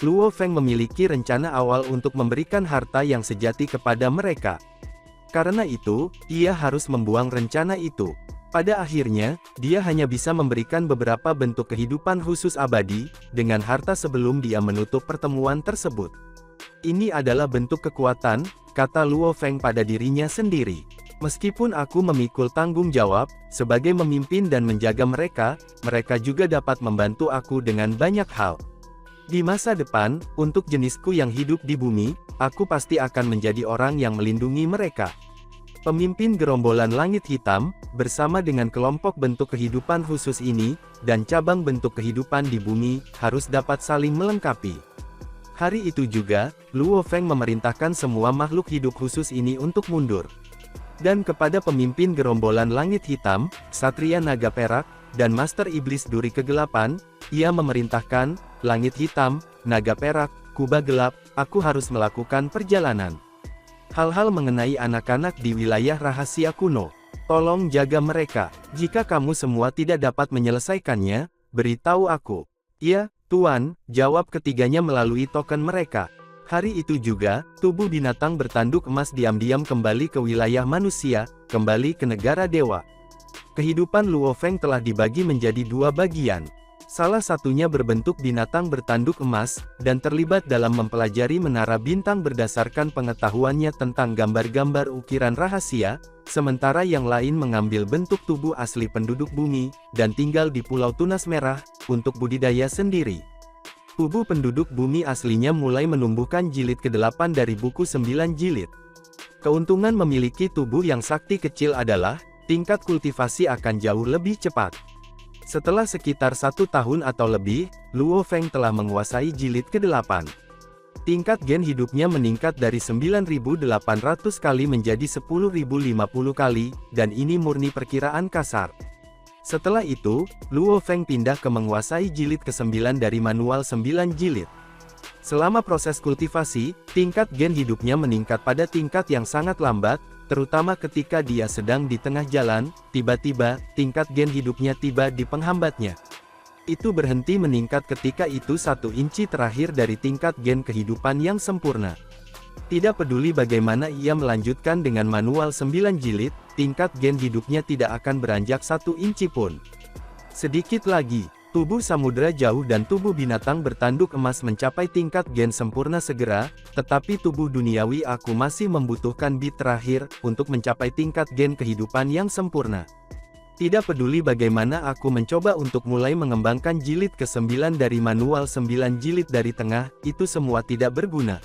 D: Luo Feng memiliki rencana awal untuk memberikan harta yang sejati kepada mereka. Karena itu, ia harus membuang rencana itu. Pada akhirnya, dia hanya bisa memberikan beberapa bentuk kehidupan khusus abadi, dengan harta sebelum dia menutup pertemuan tersebut. Ini adalah bentuk kekuatan, kata Luo Feng pada dirinya sendiri. Meskipun aku memikul tanggung jawab, sebagai memimpin dan menjaga mereka, mereka juga dapat membantu aku dengan banyak hal. Di masa depan, untuk jenisku yang hidup di bumi, aku pasti akan menjadi orang yang melindungi mereka. Pemimpin gerombolan langit hitam, bersama dengan kelompok bentuk kehidupan khusus ini, dan cabang bentuk kehidupan di bumi, harus dapat saling melengkapi. Hari itu juga, Luo Feng memerintahkan semua makhluk hidup khusus ini untuk mundur. Dan kepada pemimpin gerombolan langit hitam, Ksatria Naga Perak, dan Master Iblis Duri Kegelapan, ia memerintahkan, langit hitam, naga perak, kubah gelap, aku harus melakukan perjalanan. Hal-hal mengenai anak-anak di wilayah rahasia kuno. Tolong jaga mereka. Jika kamu semua tidak dapat menyelesaikannya, beritahu aku. Ya, Tuan, jawab ketiganya melalui token mereka. Hari itu juga, tubuh binatang bertanduk emas diam-diam kembali ke wilayah manusia, kembali ke negara dewa. Kehidupan Luo Feng telah dibagi menjadi 2 bagian. Salah satunya berbentuk binatang bertanduk emas, dan terlibat dalam mempelajari menara bintang berdasarkan pengetahuannya tentang gambar-gambar ukiran rahasia, sementara yang lain mengambil bentuk tubuh asli penduduk bumi, dan tinggal di Pulau Tunas Merah, untuk budidaya sendiri. Tubuh penduduk bumi aslinya mulai menumbuhkan jilid ke-8 dari buku 9 jilid. Keuntungan memiliki tubuh yang sakti kecil adalah, tingkat kultivasi akan jauh lebih cepat. Setelah sekitar 1 tahun atau lebih, Luo Feng telah menguasai jilid ke-8. Tingkat gen hidupnya meningkat dari 9.800 kali menjadi 10.050 kali, dan ini murni perkiraan kasar. Setelah itu, Luo Feng pindah ke menguasai jilid ke-9 dari manual 9 jilid. Selama proses kultivasi, tingkat gen hidupnya meningkat pada tingkat yang sangat lambat, terutama ketika dia sedang di tengah jalan, tiba-tiba, tingkat gen hidupnya tiba di penghambatnya. Itu berhenti meningkat ketika itu 1 inci terakhir dari tingkat gen kehidupan yang sempurna. Tidak peduli bagaimana ia melanjutkan dengan manual 9 jilid, tingkat gen hidupnya tidak akan beranjak 1 inci pun. Sedikit lagi, tubuh samudera jauh dan tubuh binatang bertanduk emas mencapai tingkat gen sempurna segera, tetapi tubuh duniawi aku masih membutuhkan bit terakhir, untuk mencapai tingkat gen kehidupan yang sempurna. Tidak peduli bagaimana aku mencoba untuk mulai mengembangkan jilid ke-9 dari manual 9 jilid dari tengah, itu semua tidak berguna.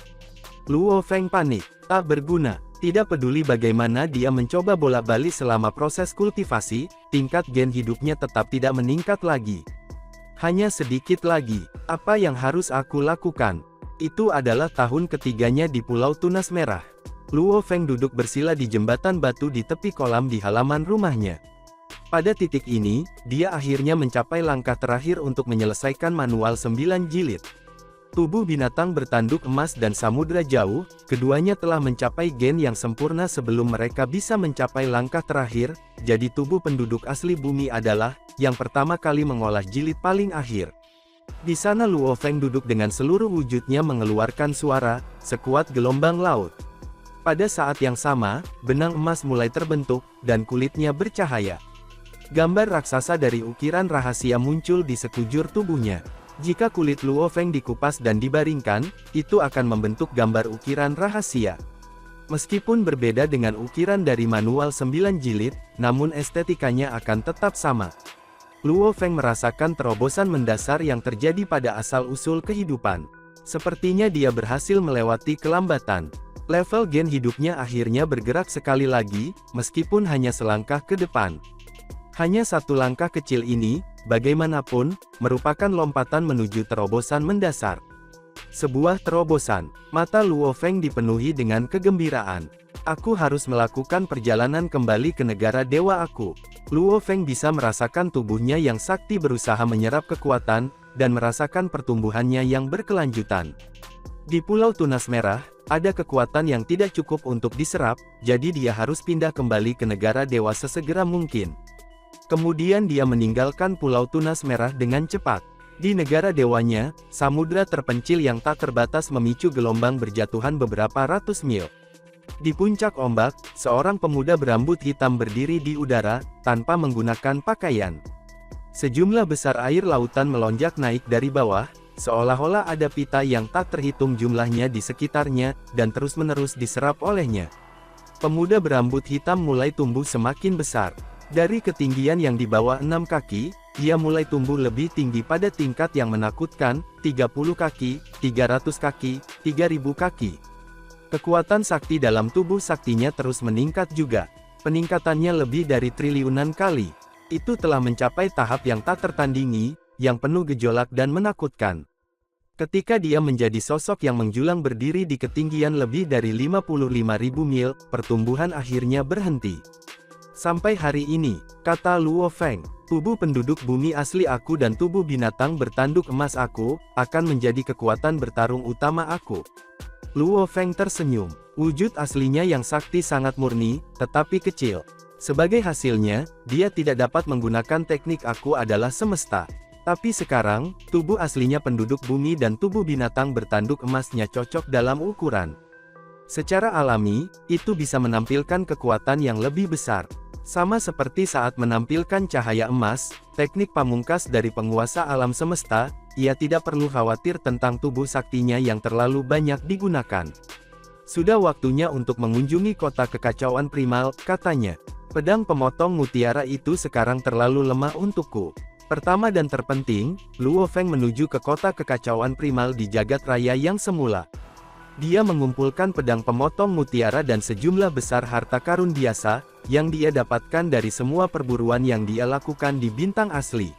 D: Luo Feng panik. Tak berguna. Tidak peduli bagaimana dia mencoba bolak-balik selama proses kultivasi, tingkat gen hidupnya tetap tidak meningkat lagi. Hanya sedikit lagi. Apa yang harus aku lakukan? Itu adalah tahun ketiganya di Pulau Tunas Merah. Luo Feng duduk bersila di jembatan batu di tepi kolam di halaman rumahnya. Pada titik ini, dia akhirnya mencapai langkah terakhir untuk menyelesaikan manual 9 jilid. Tubuh binatang bertanduk emas dan samudra jauh, keduanya telah mencapai gen yang sempurna sebelum mereka bisa mencapai langkah terakhir, jadi tubuh penduduk asli bumi adalah, yang pertama kali mengolah jilid paling akhir. Di sana Luo Feng duduk dengan seluruh wujudnya mengeluarkan suara, sekuat gelombang laut. Pada saat yang sama, benang emas mulai terbentuk, dan kulitnya bercahaya. Gambar raksasa dari ukiran rahasia muncul di sekujur tubuhnya. Jika kulit Luo Feng dikupas dan dibaringkan, itu akan membentuk gambar ukiran rahasia. Meskipun berbeda dengan ukiran dari manual 9 jilid, namun estetikanya akan tetap sama. Luo Feng merasakan terobosan mendasar yang terjadi pada asal-usul kehidupan. Sepertinya dia berhasil melewati kelambatan. Level gen hidupnya akhirnya bergerak sekali lagi, meskipun hanya selangkah ke depan. Hanya satu langkah kecil ini, bagaimanapun, merupakan lompatan menuju terobosan mendasar. Sebuah terobosan. Mata Luo Feng dipenuhi dengan kegembiraan. Aku harus melakukan perjalanan kembali ke negara dewa aku. Luo Feng bisa merasakan tubuhnya yang sakti berusaha menyerap kekuatan, dan merasakan pertumbuhannya yang berkelanjutan. Di Pulau Tunas Merah, ada kekuatan yang tidak cukup untuk diserap, jadi dia harus pindah kembali ke negara dewa sesegera mungkin. Kemudian dia meninggalkan Pulau Tunas Merah dengan cepat. Di negara dewanya, samudra terpencil yang tak terbatas memicu gelombang berjatuhan beberapa ratus mil. Di puncak ombak, seorang pemuda berambut hitam berdiri di udara, tanpa menggunakan pakaian. Sejumlah besar air lautan melonjak naik dari bawah, seolah-olah ada pita yang tak terhitung jumlahnya di sekitarnya, dan terus-menerus diserap olehnya. Pemuda berambut hitam mulai tumbuh semakin besar. Dari ketinggian yang di bawah 6 kaki, ia mulai tumbuh lebih tinggi pada tingkat yang menakutkan, 30 kaki, 300 kaki, 3000 kaki. Kekuatan sakti dalam tubuh saktinya terus meningkat juga. Peningkatannya lebih dari triliunan kali. Itu telah mencapai tahap yang tak tertandingi, yang penuh gejolak dan menakutkan. Ketika dia menjadi sosok yang menjulang berdiri di ketinggian lebih dari 55.000 mil, pertumbuhan akhirnya berhenti. Sampai hari ini, kata Luo Feng, tubuh penduduk bumi asli aku dan tubuh binatang bertanduk emas aku, akan menjadi kekuatan bertarung utama aku. Luo Feng tersenyum. Wujud aslinya yang sakti sangat murni, tetapi kecil. Sebagai hasilnya, dia tidak dapat menggunakan teknik aku adalah semesta. Tapi sekarang, tubuh aslinya penduduk bumi dan tubuh binatang bertanduk emasnya cocok dalam ukuran. Secara alami, itu bisa menampilkan kekuatan yang lebih besar. Sama seperti saat menampilkan cahaya emas, teknik pamungkas dari penguasa alam semesta, ia tidak perlu khawatir tentang tubuh saktinya yang terlalu banyak digunakan. Sudah waktunya untuk mengunjungi kota kekacauan primal, katanya. Pedang pemotong mutiara itu sekarang terlalu lemah untukku. Pertama dan terpenting, Luo Feng menuju ke kota kekacauan primal di jagat raya yang semula. Dia mengumpulkan pedang pemotong mutiara dan sejumlah besar harta karun biasa, yang dia dapatkan dari semua perburuan yang dia lakukan di bintang asli.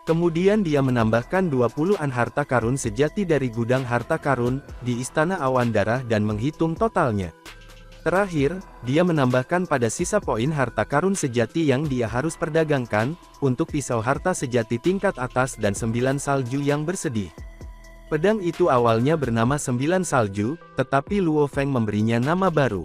D: Kemudian dia menambahkan 20-an harta karun sejati dari gudang harta karun, di Istana Awan Darah dan menghitung totalnya. Terakhir, dia menambahkan pada sisa poin harta karun sejati yang dia harus perdagangkan, untuk pisau harta sejati tingkat atas dan 9 salju yang bersedih. Pedang itu awalnya bernama 9 salju, tetapi Luo Feng memberinya nama baru.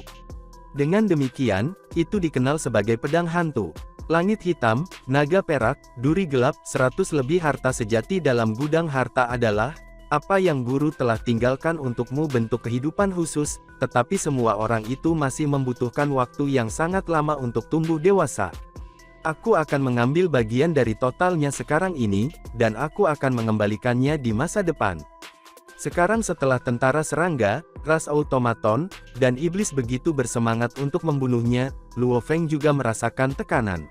D: Dengan demikian, itu dikenal sebagai pedang hantu. Langit hitam, naga perak, duri gelap, 100 lebih harta sejati dalam gudang harta adalah, apa yang guru telah tinggalkan untukmu bentuk kehidupan khusus, tetapi semua orang itu masih membutuhkan waktu yang sangat lama untuk tumbuh dewasa. Aku akan mengambil bagian dari totalnya sekarang ini, dan aku akan mengembalikannya di masa depan. Sekarang setelah tentara serangga, ras automaton, dan iblis begitu bersemangat untuk membunuhnya, Luo Feng juga merasakan tekanan.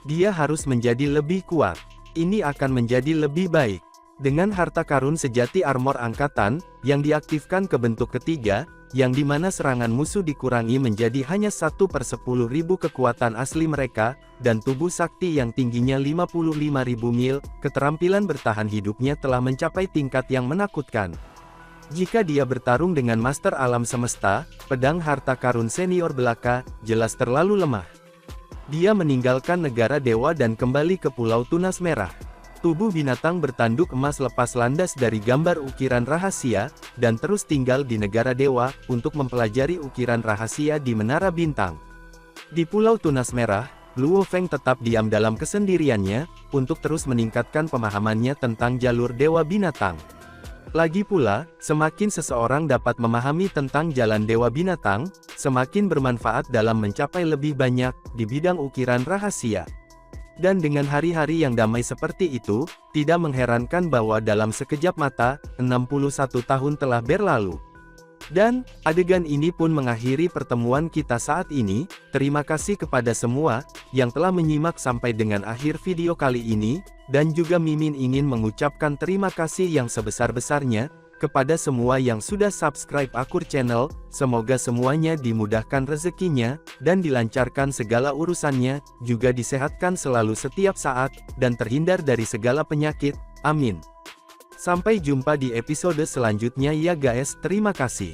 D: Dia harus menjadi lebih kuat. Ini akan menjadi lebih baik. Dengan harta karun sejati armor angkatan, yang diaktifkan ke bentuk ketiga, yang dimana serangan musuh dikurangi menjadi hanya 1/10.000 kekuatan asli mereka, dan tubuh sakti yang tingginya 55.000 mil, keterampilan bertahan hidupnya telah mencapai tingkat yang menakutkan. Jika dia bertarung dengan Master Alam Semesta, pedang harta karun senior belaka, jelas terlalu lemah. Dia meninggalkan negara dewa dan kembali ke Pulau Tunas Merah. Tubuh binatang bertanduk emas lepas landas dari gambar ukiran rahasia, dan terus tinggal di negara dewa, untuk mempelajari ukiran rahasia di Menara Bintang. Di Pulau Tunas Merah, Luo Feng tetap diam dalam kesendiriannya, untuk terus meningkatkan pemahamannya tentang jalur Dewa Binatang. Lagi pula, semakin seseorang dapat memahami tentang jalan Dewa Binatang, semakin bermanfaat dalam mencapai lebih banyak, di bidang ukiran rahasia. Dan dengan hari-hari yang damai seperti itu, tidak mengherankan bahwa dalam sekejap mata, 61 tahun telah berlalu. Dan, adegan ini pun mengakhiri pertemuan kita saat ini. Terima kasih kepada semua, yang telah menyimak sampai dengan akhir video kali ini, dan juga Mimin ingin mengucapkan terima kasih yang sebesar-besarnya, kepada semua yang sudah subscribe Akur Channel. Semoga semuanya dimudahkan rezekinya, dan dilancarkan segala urusannya, juga disehatkan selalu setiap saat, dan terhindar dari segala penyakit, amin. Sampai jumpa di episode selanjutnya ya guys, terima kasih.